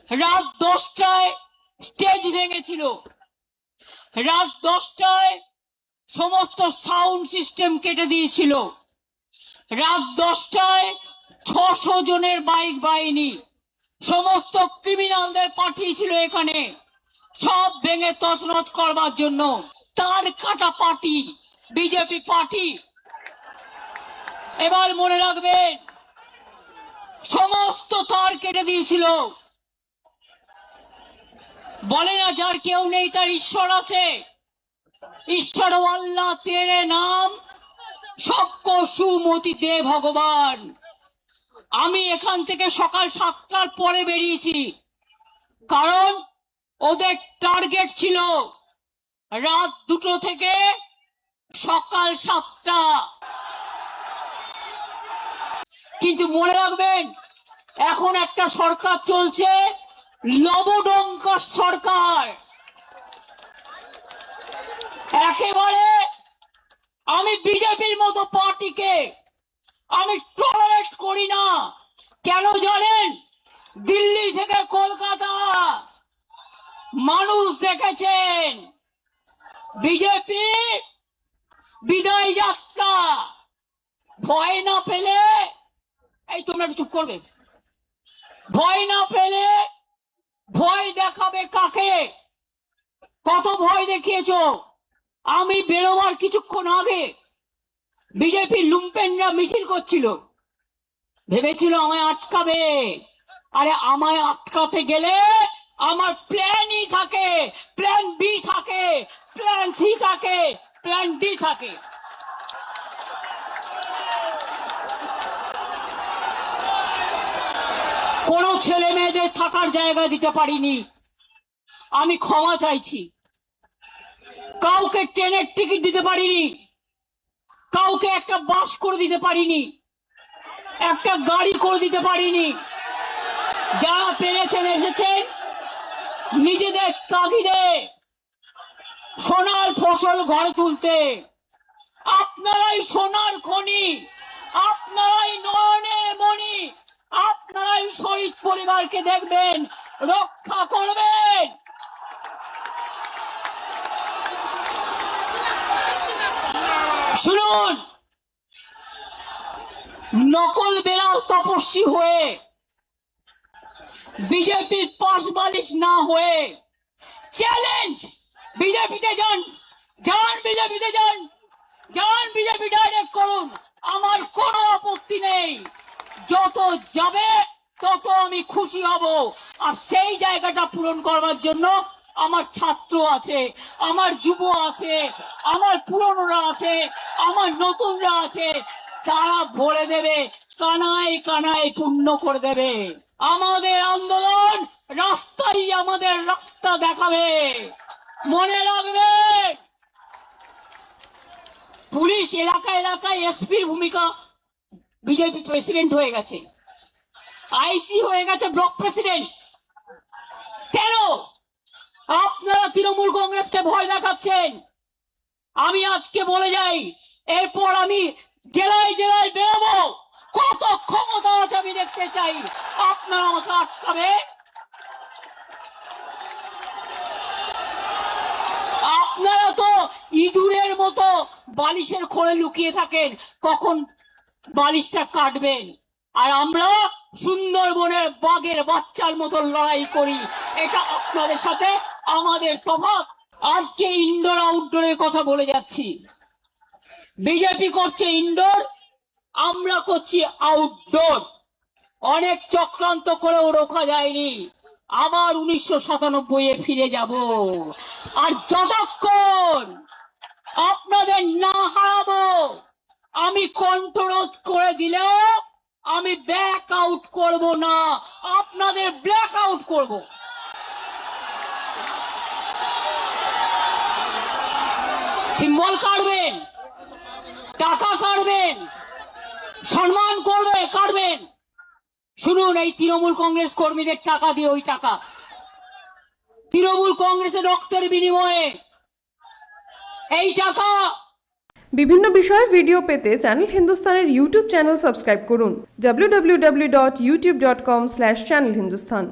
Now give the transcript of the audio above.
রাত 10টায় স্টেজ ভেঙেছিল, রাত 10টায় সমস্ত সাউন্ড সিস্টেম কেটে দিয়েছিল, রাত 10টায় 600 জনের বাইক বাহিনী সমস্ত ক্রিমিনালদের পাঠিয়েছিল এখানে সব ভেঙে তছনছ করবার জন্য। তার কাটা পার্টি বিজেপি পার্টি। এবার মনে রাখবেন, সমস্ত তার কেটে দিয়েছিল। বলে না যার কেউ নেই তার ঈশ্বর আছে। ঈশ্বর আল্লাহ তেরে নাম সবকো সুমতি দে ভগবান। আমি এখান থেকে সকাল 7টার পরে বেরিয়েছি, কারণ ওদের টার্গেট ছিল রাত 2টো থেকে সকাল 7টা। কিন্তু মনে রাখবেন, এখন একটা সরকার চলছে, লবডঙ্কা সরকার। একেবারে আমি বিজেপির মতো পার্টিকে আমি টলারেট করি না। কেন জানেন? দিল্লি থেকে কলকাতা মানুষ দেখেছেন বিজেপি বিদায় যাত্রা। ভয় না পেলে, এই তোমরা চুপ করবে, ভয় না পেলে ভয় দেখাবে কাকে? কত ভয় দেখিয়েছো। আমি বেরোবার কিছুক্ষণ আগে বিজেপি লুম্পেনরা মিছিল করছিল, ভেবেছিল আমায় আটকাবে। আরে আমায় আটকাতে গেলে আমার প্ল্যানই থাকে, প্ল্যান বি থাকে, প্ল্যান সি থাকে, প্ল্যান ডি থাকে। কোন ছেলে মেয়েদের থাকার জায়গা দিতে পারিনি, আমি ক্ষমা চাইছি। কাউকে ট্রেনের টিকিট দিতে পারিনি, কাউকে একটা বাস করে দিতে পারিনি, একটা গাড়ি করে দিতে পারিনি। যারা পেরেছেন এসেছেন নিজেদের তাগিদে সোনার ফসল ঘরে তুলতে। আপনারাই সোনার খনি, আপনারাই নয়নের মণি, আপনারাই শহীদ পরিবারকে দেখবেন, রক্ষা করবেন। শুনুন, নকল বেড়াল তপস্বী হয়ে বিজেপির পাশ বালিশ না হয়ে চ্যালেঞ্জ, বিজেপিতে যান, যান বিজেপিতে যান, যান বিজেপি ডাইরেক্ট করুন, আমার কোনো আপত্তি নেই। যত যাবে তত আমি খুশি হব। আর সেই জায়গাটা পূরণ করবার জন্য আমার ছাত্র আছে, আমার যুব আছে, আমার পুরনোরা আছে, আমার নতুনরা আছে, তারা ভরে দেবে, কানায় কানায় পূর্ণ করে দেবে। আমাদের আন্দোলন রাস্তাই আমাদের রাস্তা দেখাবে। মনে রাখবে, পুলিশ এলাকায় এলাকায় এসপির ভূমিকা, বিজেপি প্রেসিডেন্ট হয়ে গেছে, আইসি হয়ে গেছে ব্লক প্রেসিডেন্ট। কেন আপনারা তৃণমূল কংগ্রেসকে ভয় দেখাচ্ছেন? আমি আজকে বলে যাই, এরপর আমি জেলায় জেলায় বেরোবো। কত ক্ষমতা আছে আমি দেখতে চাই। আপনারা আমাকে আটকাবে? আপনারা তো ইঁদুরের মতো বালিশের খোলে লুকিয়ে থাকেন, কখন বালিশটা কাটবেন। আর আমরা সুন্দরবনের বাঘের বাচ্চার মতো লড়াই করি। এটা আপনাদের সাথে আমাদের তফাৎ। আজকে ইনডোর আউটডোরের কথা বলে যাচ্ছি। বিজেপি করছে ইনডোর, আমরা করছি আউটডোর। অনেক চক্রান্ত করেও রোখা যায়নি। আবার 1997-এ ফিরে যাব। আর যতক্ষণ আপনাদের না হারাবো, আমি কণ্ঠরোধ করে দিলেও আমি ব্যাক আউট করব না, আপনাদের ব্ল্যাক আউট করব। সিম্বল কাটবেন, টাকা কাটবেন, সম্মান করবে কাটবেন। শুনুন, এই তৃণমূল কংগ্রেস কর্মীদের টাকা দিয়ে, ওই টাকা তৃণমূল কংগ্রেসের রক্তের বিনিময়ে এই টাকা। বিভিন্ন বিষয়ে ভিডিও পেতে চ্যানেল হিন্দুস্তানের ইউটিউব চ্যানেল সাবস্ক্রাইব করুন www.youtube.com/channelhindustan।